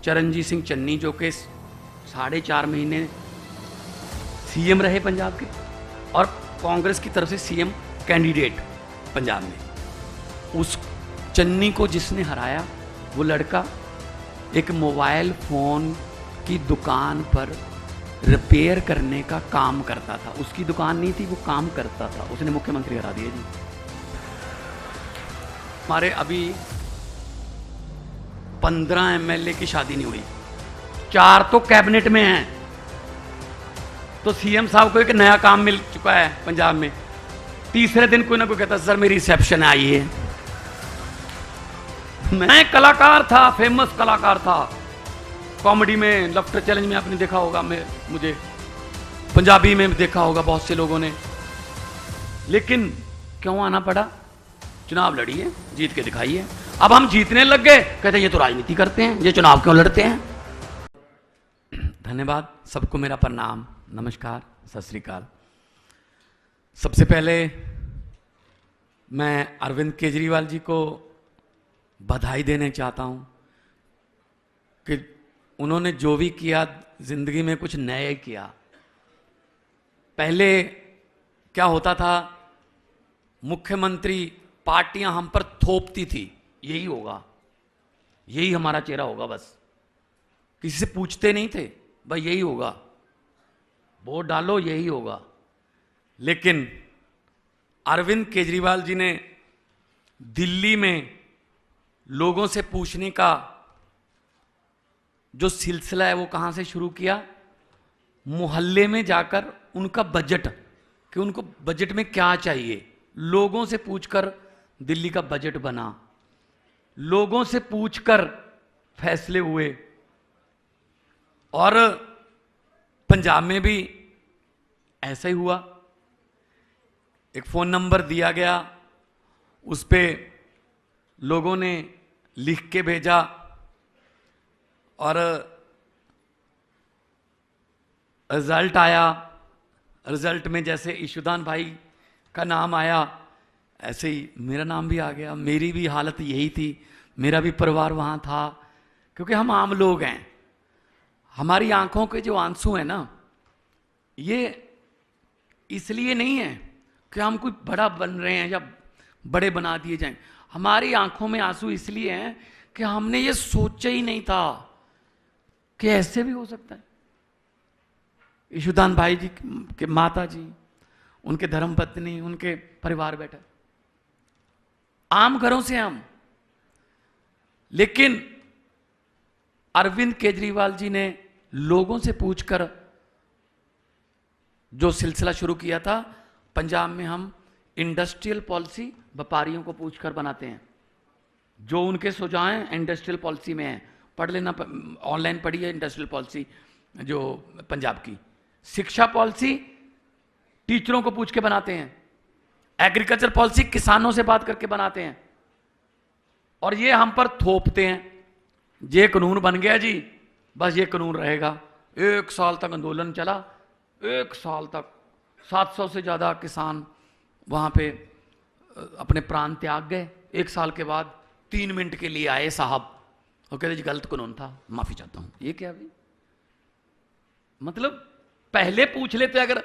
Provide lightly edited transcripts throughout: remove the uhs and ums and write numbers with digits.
चरणजीत सिंह चन्नी जो कि 4.5 महीने सीएम रहे पंजाब के और कांग्रेस की तरफ से सीएम कैंडिडेट पंजाब में, उस चन्नी को जिसने हराया वो लड़का एक मोबाइल फ़ोन की दुकान पर रिपेयर करने का काम करता था। उसकी दुकान नहीं थी, वो काम करता था। उसने मुख्यमंत्री हरा दिया जी। हमारे अभी 15 एमएलए की शादी नहीं हुई, 4 तो कैबिनेट में हैं। तो सीएम साहब को एक नया काम मिल चुका है पंजाब में। तीसरे दिन कोई ना कोई कहता सर मेरी रिसेप्शन आई है। मैं कलाकार था, फेमस कलाकार था कॉमेडी में, लफ्टर चैलेंज में आपने देखा होगा, मुझे पंजाबी में देखा होगा बहुत से लोगों ने। लेकिन क्यों आना पड़ा? चुनाव लड़िए, जीत के दिखाइए। अब हम जीतने लग गए, कहते ये तो राजनीति करते हैं, ये चुनाव क्यों लड़ते हैं। धन्यवाद, सबको मेरा प्रणाम, नमस्कार, सत श्री अकाल। सबसे पहले मैं अरविंद केजरीवाल जी को बधाई देना चाहता हूं कि उन्होंने जो भी किया जिंदगी में कुछ नया किया। पहले क्या होता था, मुख्यमंत्री पार्टियां हम पर थोपती थी, यही होगा, यही हमारा चेहरा होगा, बस किसी से पूछते नहीं थे, भाई यही होगा, वोट डालो यही होगा। लेकिन अरविंद केजरीवाल जी ने दिल्ली में लोगों से पूछने का जो सिलसिला है वो कहां से शुरू किया? मोहल्ले में जाकर उनका बजट, कि उनको बजट में क्या चाहिए, लोगों से पूछकर दिल्ली का बजट बना, लोगों से पूछकर फैसले हुए। और पंजाब में भी ऐसा ही हुआ। एक फोन नंबर दिया गया, उस पे लोगों ने लिख के भेजा और रिजल्ट आया। रिजल्ट में जैसे ईशुदान भाई का नाम आया, ऐसे ही मेरा नाम भी आ गया। मेरी भी हालत यही थी, मेरा भी परिवार वहाँ था, क्योंकि हम आम लोग हैं। हमारी आंखों के जो आंसू हैं ना, ये इसलिए नहीं है कि हम कोई बड़ा बन रहे हैं या बड़े बना दिए जाएं। हमारी आंखों में आंसू इसलिए हैं कि हमने ये सोचा ही नहीं था कि ऐसे भी हो सकता है। ईशुदान भाई जी के माता जी, उनके धर्मपत्नी, उनके परिवार बैठा, आम घरों से हम। लेकिन अरविंद केजरीवाल जी ने लोगों से पूछकर जो सिलसिला शुरू किया था, पंजाब में हम इंडस्ट्रियल पॉलिसी व्यापारियों को पूछकर बनाते हैं। जो उनके सुझाव इंडस्ट्रियल पॉलिसी में है, पढ़ लेना, ऑनलाइन पढ़िए इंडस्ट्रियल पॉलिसी जो पंजाब की। शिक्षा पॉलिसी टीचरों को पूछ के बनाते हैं, एग्रीकल्चर पॉलिसी किसानों से बात करके बनाते हैं, और ये हम पर थोपते हैं। ये कानून बन गया जी, बस ये कानून रहेगा। 1 साल तक आंदोलन चला, 1 साल तक 700 से ज़्यादा किसान वहाँ पे अपने प्राण त्याग गए। 1 साल के बाद 3 मिनट के लिए आए साहब और कहते जी गलत कानून था, माफ़ी चाहता हूँ। ये क्या भाई? मतलब पहले पूछ लेते अगर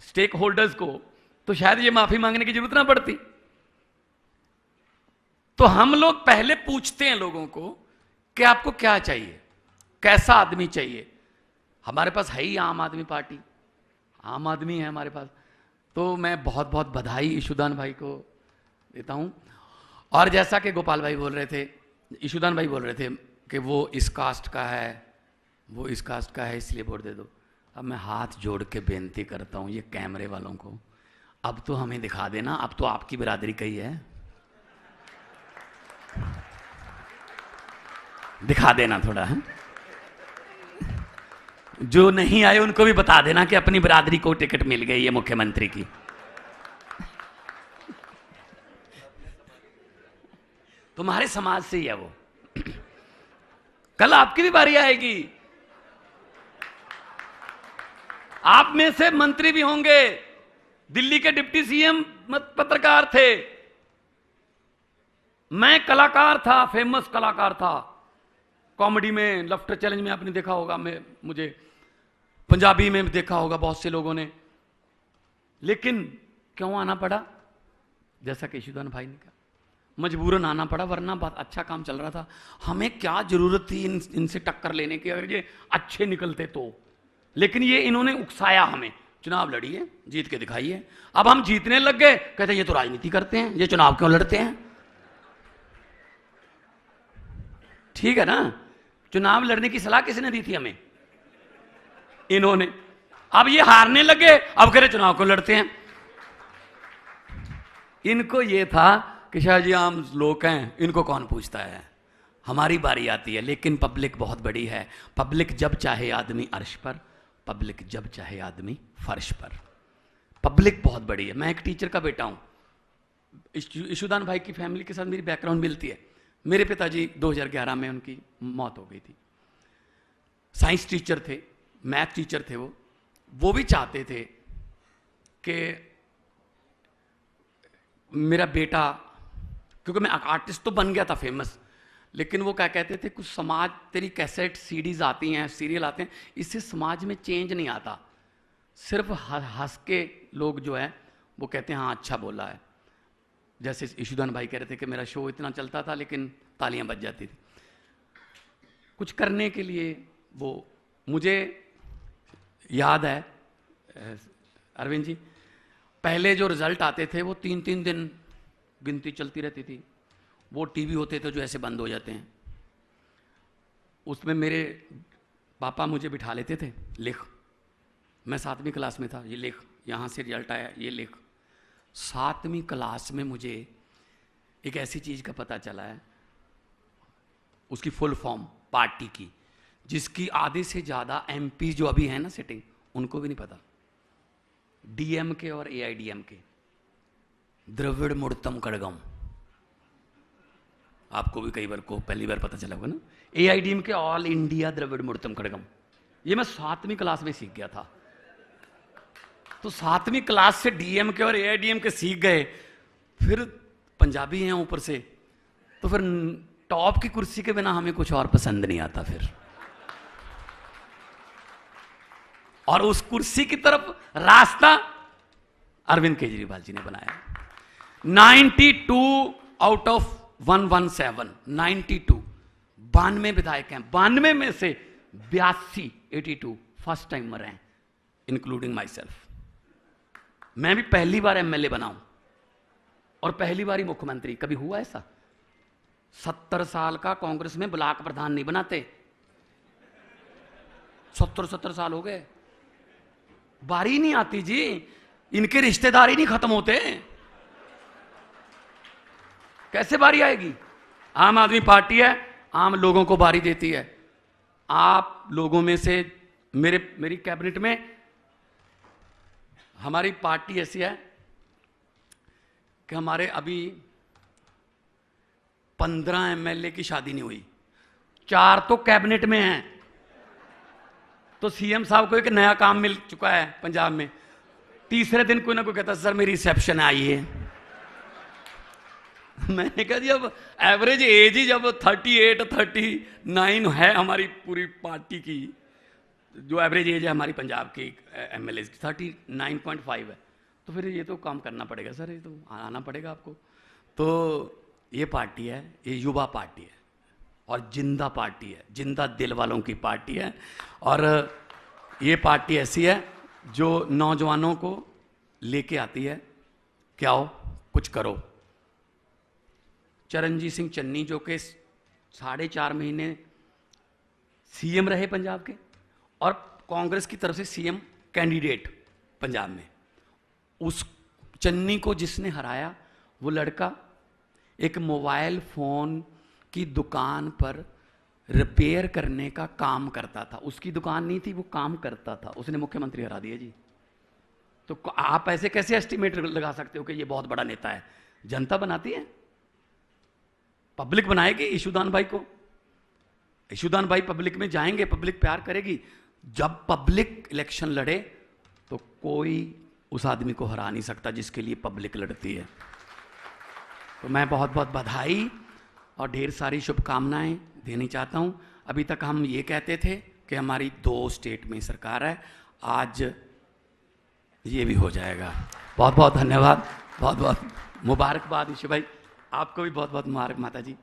स्टेक होल्डर्स को, तो शायद ये माफ़ी मांगने की जरूरत ना पड़ती। तो हम लोग पहले पूछते हैं लोगों को कि आपको क्या चाहिए, कैसा आदमी चाहिए। हमारे पास है ही आम आदमी पार्टी, आम आदमी है हमारे पास। तो मैं बहुत बहुत बधाई ईशुदान भाई को देता हूं। और जैसा कि गोपाल भाई बोल रहे थे, ईशुदान भाई बोल रहे थे कि वो इस कास्ट का है, वो इस कास्ट का है, इसलिए वोट दे दो। अब मैं हाथ जोड़ के बेनती करता हूं ये कैमरे वालों को, अब तो हमें दिखा देना, अब तो आपकी बिरादरी का ही है, दिखा देना थोड़ा है। जो नहीं आए उनको भी बता देना कि अपनी बिरादरी को टिकट मिल गई है मुख्यमंत्री की। तुम्हारे समाज से ही है वो। कल आपकी भी बारी आएगी, आप में से मंत्री भी होंगे। दिल्ली के डिप्टी सीएम पत्रकार थे, मैं कलाकार था, फेमस कलाकार था, कॉमेडी में, लफ्टर चैलेंज में आपने देखा होगा, मुझे पंजाबी में देखा होगा बहुत से लोगों ने। लेकिन क्यों आना पड़ा? जैसा कि यशुदान भाई ने कहा, मजबूरन आना पड़ा, वरना बहुत अच्छा काम चल रहा था। हमें क्या जरूरत थी इनसे टक्कर लेने की, अगर ये अच्छे निकलते तो। लेकिन ये इन्होंने उकसाया हमें, चुनाव लड़िए, जीत के दिखाइए। अब हम जीतने लग गए, कहते ये तो राजनीति करते हैं, ये चुनाव क्यों लड़ते हैं? ठीक है ना? चुनाव लड़ने की सलाह किसने दी थी हमें? इन्होंने। अब ये हारने लगे, अब कह रहे चुनाव क्यों लड़ते हैं। इनको ये था कि शायद जी आम लोग हैं, इनको कौन पूछता है, हमारी बारी आती है। लेकिन पब्लिक बहुत बड़ी है। पब्लिक जब चाहे आदमी अर्श पर, पब्लिक जब चाहे आदमी फर्श पर। पब्लिक बहुत बड़ी है। मैं एक टीचर का बेटा हूं। यशुदान भाई की फैमिली के साथ मेरी बैकग्राउंड मिलती है। मेरे पिताजी 2011 में उनकी मौत हो गई थी। साइंस टीचर थे, मैथ टीचर थे। वो भी चाहते थे कि मेरा बेटा, क्योंकि मैं आर्टिस्ट तो बन गया था फेमस, लेकिन वो क्या कहते थे, कुछ समाज, तेरी कैसेट सीडीज आती हैं, सीरियल आते हैं, इससे समाज में चेंज नहीं आता। सिर्फ हंस के लोग जो है वो कहते हैं हाँ अच्छा बोला है। जैसे यशुदान भाई कह रहे थे कि मेरा शो इतना चलता था लेकिन तालियां बज जाती थी। कुछ करने के लिए वो, मुझे याद है अरविंद जी, पहले जो रिजल्ट आते थे वो 3-3 दिन गिनती चलती रहती थी। वो टीवी होते थे जो ऐसे बंद हो जाते हैं, उसमें मेरे पापा मुझे बिठा लेते थे, लिख। मैं 7वीं क्लास में था, ये लिख, यहाँ से रिजल्ट आया, ये लिख। 7वीं क्लास में मुझे एक ऐसी चीज़ का पता चला है, उसकी फुल फॉर्म पार्टी की, जिसकी आधे से ज़्यादा एमपी जो अभी है ना सिटिंग, उनको भी नहीं पता। डीएमके और एआईडीएमके, द्रविड़ मुड़तम कड़गम। आपको भी कई बार को पहली बार पता चला होगा ना। AIADMK, All India Dravida Munnetra Kazhagam, ये मैं 7वीं क्लास में सीख गया था। तो 7वीं क्लास से डीएमके और एआईडीएमके सीख गए, फिर पंजाबी हैं ऊपर से, तो फिर टॉप की कुर्सी के बिना हमें कुछ और पसंद नहीं आता फिर। और उस कुर्सी की तरफ रास्ता अरविंद केजरीवाल जी ने बनाया। 92 आउट ऑफ 117, 92 विधायक हैं। 92 में से 82 फर्स्ट टाइमर हैं, इंक्लूडिंग माई सेल्फ। मैं भी पहली बार एमएलए बनाऊं और पहली बार ही मुख्यमंत्री। कभी हुआ ऐसा? 70 साल का कांग्रेस में ब्लॉक प्रधान नहीं बनाते। 70 साल हो गए, बारी नहीं आती जी। इनके रिश्तेदार ही नहीं खत्म होते, कैसे बारी आएगी? आम आदमी पार्टी है, आम लोगों को बारी देती है। आप लोगों में से मेरी कैबिनेट में, हमारी पार्टी ऐसी है कि हमारे अभी 15 एमएलए की शादी नहीं हुई, 4 तो कैबिनेट में हैं। तो सीएम साहब को एक नया काम मिल चुका है पंजाब में, तीसरे दिन कोई ना कोई कहता सर मेरी रिसेप्शन आई है। मैंने कहा जी अब एवरेज एज ही जब 38-39 है हमारी पूरी पार्टी की, जो एवरेज एज है हमारी पंजाब की एमएलए की 39.5 है, तो फिर ये तो काम करना पड़ेगा सर, ये तो आना पड़ेगा आपको। तो ये पार्टी है, ये युवा पार्टी है और जिंदा पार्टी है, जिंदा दिल वालों की पार्टी है। और ये पार्टी ऐसी है जो नौजवानों को लेके आती है कि आओ कुछ करो। चरणजीत सिंह चन्नी जो कि 4.5 महीने सीएम रहे पंजाब के और कांग्रेस की तरफ से सीएम कैंडिडेट पंजाब में, उस चन्नी को जिसने हराया, वो लड़का एक मोबाइल फोन की दुकान पर रिपेयर करने का काम करता था। उसकी दुकान नहीं थी, वो काम करता था, उसने मुख्यमंत्री हरा दिया जी। तो आप ऐसे कैसे एस्टिमेट लगा सकते हो कि ये बहुत बड़ा नेता है? जनता बनाती है, पब्लिक बनाएगी यशुदान भाई को। यशुदान भाई पब्लिक में जाएंगे, पब्लिक प्यार करेगी। जब पब्लिक इलेक्शन लड़े तो कोई उस आदमी को हरा नहीं सकता जिसके लिए पब्लिक लड़ती है। तो मैं बहुत बहुत बधाई और ढेर सारी शुभकामनाएं देनी चाहता हूं। अभी तक हम ये कहते थे कि हमारी 2 स्टेट में सरकार है, आज ये भी हो जाएगा। बहुत बहुत धन्यवाद, बहुत बहुत मुबारकबाद ईशु भाई, आपको भी बहुत बहुत मुबारक माता जी।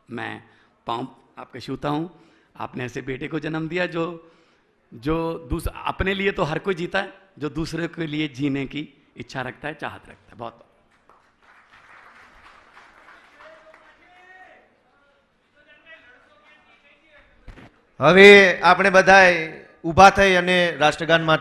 मैं पाँव आपके छूता हूँ, आपने ऐसे बेटे को जन्म दिया जो अपने लिए तो हर कोई जीता है, जो दूसरे के लिए जीने की इच्छा रखता है, चाहत रखता है। बहुत હવે આપણે બધાએ ઊભા થઈ અને રાષ્ટ્રગાન માટે